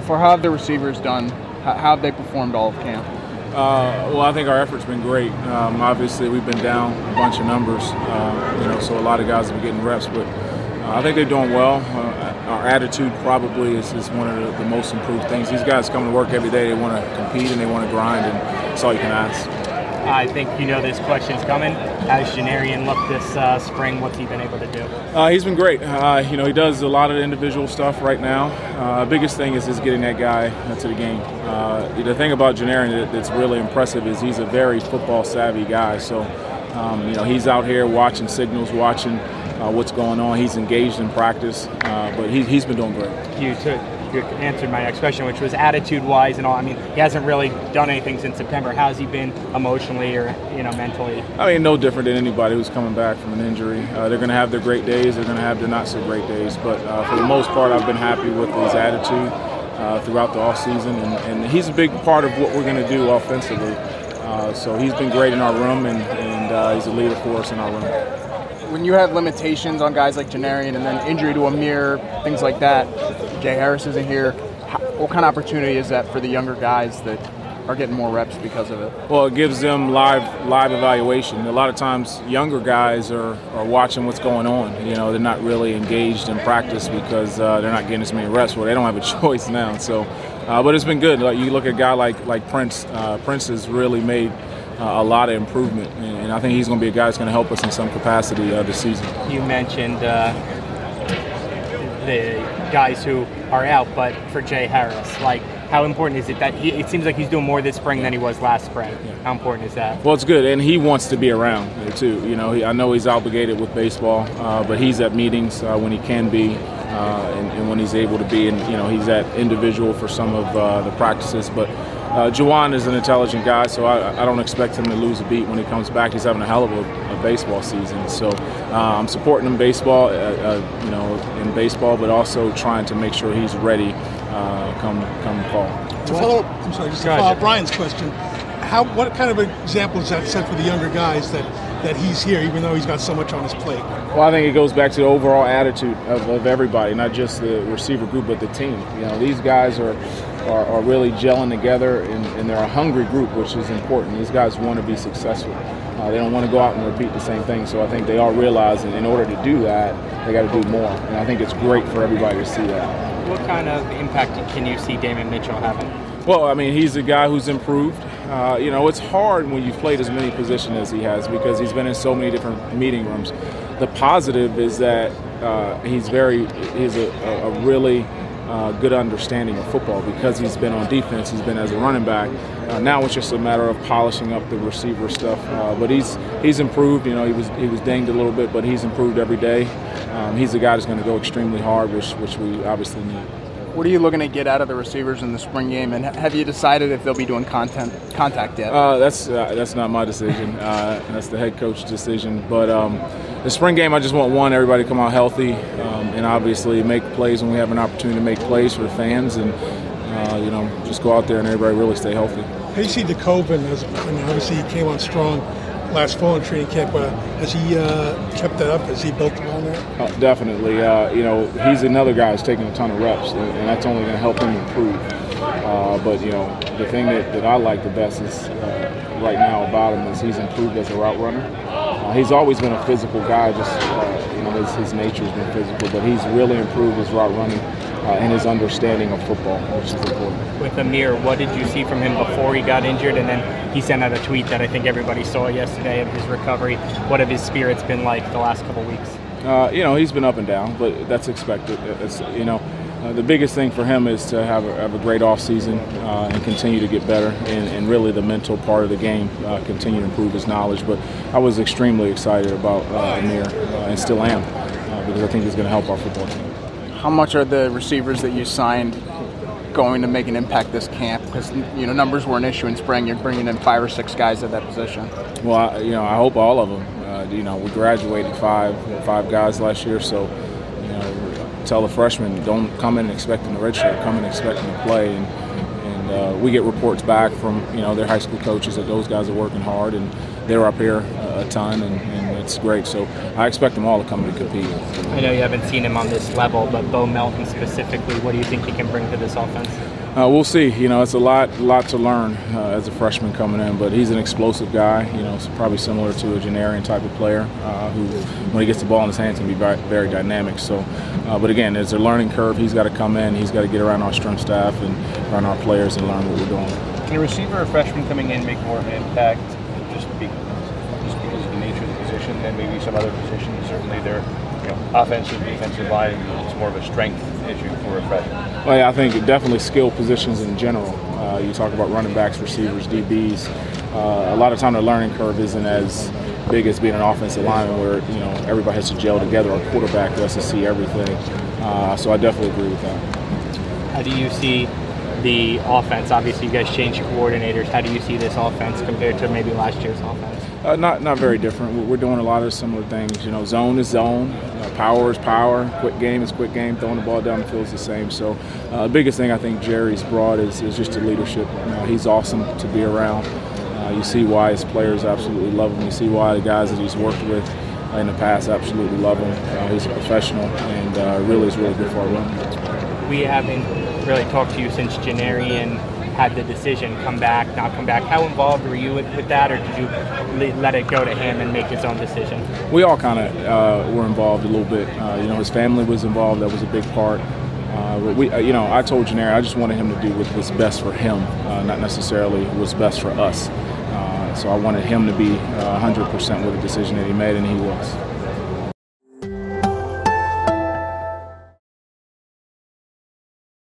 Jafar, how have the receivers done? How have they performed all of camp? Well, I think our effort's been great. Obviously, we've been down a bunch of numbers, so a lot of guys have been getting reps, but I think they're doing well. Our attitude probably is one of the most improved things. These guys come to work every day. They want to compete and they want to grind, and that's all you can ask. I think you know this question's coming. How's Janarian looked this spring? What's he been able to do? He's been great. He does a lot of individual stuff right now. Biggest thing is just getting that guy to the game. The thing about Janarian that's really impressive is he's a very football-savvy guy. So, he's out here watching signals, watching what's going on. He's engaged in practice, but he's been doing great. You answered my next question, which was attitude-wise and all. I mean, he hasn't really done anything since September. How's he been emotionally or mentally? I mean, no different than anybody who's coming back from an injury. They're going to have their great days. They're going to have their not-so-great days. But for the most part, I've been happy with his attitude throughout the offseason. And he's a big part of what we're going to do offensively. So he's been great in our room, and he's a leader for us in our room. When you have limitations on guys like Janarian and then injury to Amir, things like that, Jay Harris isn't here, what kind of opportunity is that for the younger guys that are getting more reps because of it? Well, it gives them live evaluation. A lot of times younger guys are watching what's going on. They're not really engaged in practice because they're not getting as many reps. Well, they don't have a choice now. So, but it's been good. Like, you look at a guy like Prince. Prince has really made a lot of improvement, and I think he's going to be a guy that's going to help us in some capacity this season. You mentioned the guys who are out, but for Jay Harris, how important is it that it seems like he's doing more this spring than he was last spring? Yeah. How important is that? Well, it's good, and he wants to be around too. I know he's obligated with baseball, but he's at meetings when he can be, and when he's able to be, and he's at individual for some of the practices, but. Juwan is an intelligent guy, so I don't expect him to lose a beat when he comes back. He's having a hell of a baseball season, so I'm supporting him in baseball, but also trying to make sure he's ready come fall. To follow up Brian's question, what kind of example does that set for the younger guys that he's here, even though he's got so much on his plate? Well, I think it goes back to the overall attitude of everybody, not just the receiver group, but the team. These guys are really gelling together, and they're a hungry group, which is important. These guys want to be successful. They don't want to go out and repeat the same thing, so I think they all realize that in order to do that, they got to do more. And I think it's great for everybody to see that. What kind of impact can you see Damon Mitchell having? Well, I mean, he's a guy who's improved. It's hard when you've played as many positions as he has because he's been in so many different meeting rooms. The positive is that he's a really good understanding of football because he's been on defense, he's been as a running back. Now it's just a matter of polishing up the receiver stuff. But he's improved. He was dinged a little bit, but he's improved every day. He's a guy that's going to go extremely hard, which we obviously need. What are you looking to get out of the receivers in the spring game, and have you decided if they'll be doing contact yet? That's not my decision. That's the head coach's decision. But the spring game, I just want everybody to come out healthy, and obviously make plays when we have an opportunity to make plays for the fans, and just go out there and everybody really stay healthy. How do you see DeCoven? Obviously he came on strong last fall in training camp. Has he kept that up? Has he built upon that? Definitely. He's another guy who's taking a ton of reps, and that's only going to help him improve. But the thing that I like the best is right now about him is he's improved as a route runner. He's always been a physical guy. His nature has been physical, but he's really improved his route running and his understanding of football, which is important. With Amir, what did you see from him before he got injured? And then he sent out a tweet that I think everybody saw yesterday of his recovery. What have his spirits been like the last couple of weeks? He's been up and down, but that's expected. The biggest thing for him is to have a great offseason and continue to get better, and really the mental part of the game, continue to improve his knowledge. But I was extremely excited about Amir, and still am, because I think he's going to help our football team. How much are the receivers that you signed going to make an impact this camp? Because numbers were an issue in spring. You're bringing in 5 or 6 guys at that position. Well, I hope all of them. We graduated five guys last year, so tell the freshmen, don't come in expecting the redshirt, come in expecting to play. And we get reports back from their high school coaches that those guys are working hard, and they're up here a ton, and that's great. So I expect them all to come and compete. I know you haven't seen him on this level, but Bo Melton specifically, what do you think he can bring to this offense? We'll see. It's a lot to learn as a freshman coming in, but he's an explosive guy. It's probably similar to a Janarian type of player who, when he gets the ball in his hands, can be very, very dynamic. So, but again, there's a learning curve. He's got to come in. He's got to get around our strength staff and around our players and learn what we're doing. Can a receiver or freshman coming in make more of an impact just because of the nature of the position than maybe some other positions? Certainly, they're offensive, defensive line. It's more of a strength issue for a freshman. Well, yeah, I think definitely skill positions in general. You talk about running backs, receivers, DBs. A lot of time the learning curve isn't as big as being an offensive lineman where everybody has to gel together. A quarterback who has to see everything. So I definitely agree with that. How do you see the offense? Obviously, you guys changed coordinators. How do you see this offense compared to maybe last year's offense? Not very different. We're doing a lot of similar things. Zone is zone, power is power, quick game is quick game. Throwing the ball down the field is the same. So the biggest thing I think Jerry's brought is just the leadership. He's awesome to be around. You see why his players absolutely love him. You see why the guys that he's worked with in the past absolutely love him. He's a professional and really is really good for our run. We haven't really talked to you since Janarian had the decision come back, not come back. How involved were you with that, or did you let it go to him and make his own decision? We all kind of were involved a little bit. His family was involved. That was a big part. But I told Janarian I just wanted him to do what was best for him, not necessarily what's best for us. So I wanted him to be 100% with the decision that he made, and he was.